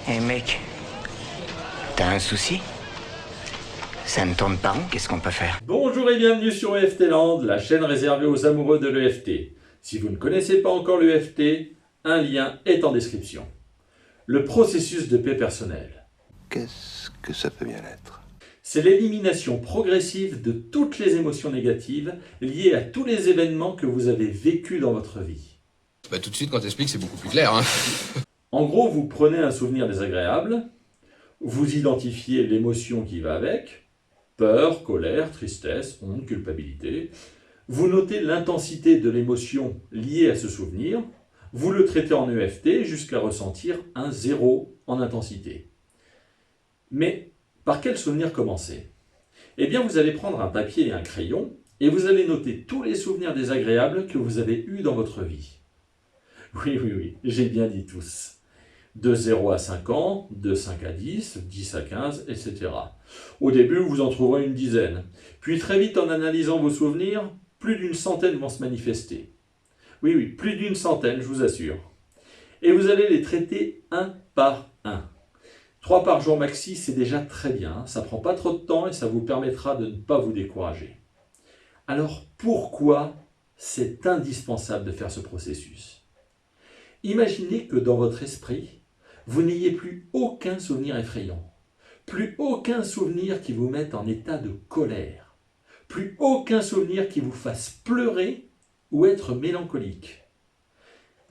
Eh mec, t'as un souci? Ça ne tourne pas rond, qu'est-ce qu'on peut faire? Bonjour et bienvenue sur EFT Land, la chaîne réservée aux amoureux de l'EFT. Si vous ne connaissez pas encore l'EFT, un lien est en description. Le processus de paix personnelle. Qu'est-ce que ça peut bien être? C'est l'élimination progressive de toutes les émotions négatives liées à tous les événements que vous avez vécus dans votre vie. Bah, tout de suite, quand t'expliques, c'est beaucoup plus clair. Hein. En gros, vous prenez un souvenir désagréable, vous identifiez l'émotion qui va avec, peur, colère, tristesse, honte, culpabilité. Vous notez l'intensité de l'émotion liée à ce souvenir, vous le traitez en EFT jusqu'à ressentir un 0 en intensité. Mais par quel souvenir commencer? Eh bien, vous allez prendre un papier et un crayon et vous allez noter tous les souvenirs désagréables que vous avez eus dans votre vie. Oui, j'ai bien dit tous. De 0 à 5 ans, de 5 à 10, 10 à 15, etc. Au début, vous en trouverez une dizaine. Puis très vite, en analysant vos souvenirs, plus d'une centaine vont se manifester. Oui, plus d'une centaine, je vous assure. Et vous allez les traiter un par un. 3 par jour maxi, c'est déjà très bien. Ça ne prend pas trop de temps et ça vous permettra de ne pas vous décourager. Alors, pourquoi c'est indispensable de faire ce processus? Imaginez que dans votre esprit, vous n'ayez plus aucun souvenir effrayant, plus aucun souvenir qui vous mette en état de colère, plus aucun souvenir qui vous fasse pleurer ou être mélancolique.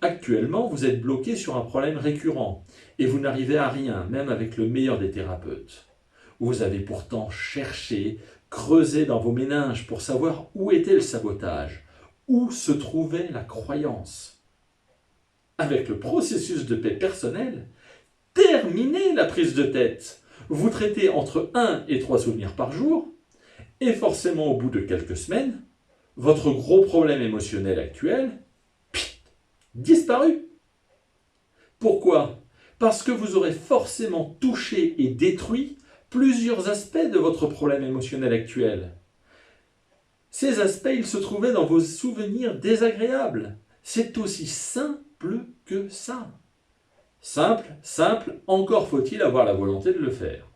Actuellement, vous êtes bloqué sur un problème récurrent et vous n'arrivez à rien, même avec le meilleur des thérapeutes. Vous avez pourtant cherché, creusé dans vos méninges pour savoir où était le sabotage, où se trouvait la croyance. Avec le processus de paix personnelle, terminez la prise de tête. Vous traitez entre 1 et 3 souvenirs par jour, et forcément au bout de quelques semaines, votre gros problème émotionnel actuel, disparu. Pourquoi? Parce que vous aurez forcément touché et détruit plusieurs aspects de votre problème émotionnel actuel. Ces aspects, ils se trouvaient dans vos souvenirs désagréables. C'est aussi simple que ça. Simple, encore faut-il avoir la volonté de le faire.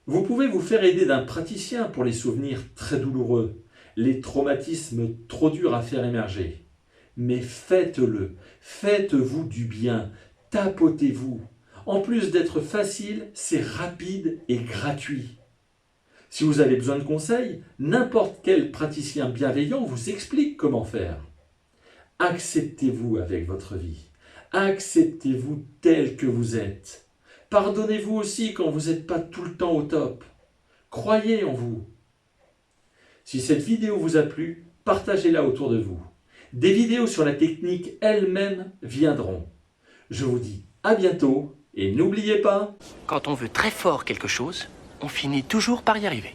Vous pouvez vous faire aider d'un praticien pour les souvenirs très douloureux, les traumatismes trop durs à faire émerger. Mais faites-le, faites-vous du bien, tapotez-vous. En plus d'être facile, c'est rapide et gratuit. Si vous avez besoin de conseils, n'importe quel praticien bienveillant vous explique comment faire. Acceptez-vous avec votre vie. Acceptez-vous tel que vous êtes. Pardonnez-vous aussi quand vous n'êtes pas tout le temps au top. Croyez en vous. Si cette vidéo vous a plu, partagez-la autour de vous. Des vidéos sur la technique elle-même viendront. Je vous dis à bientôt et n'oubliez pas... Quand on veut très fort quelque chose, on finit toujours par y arriver.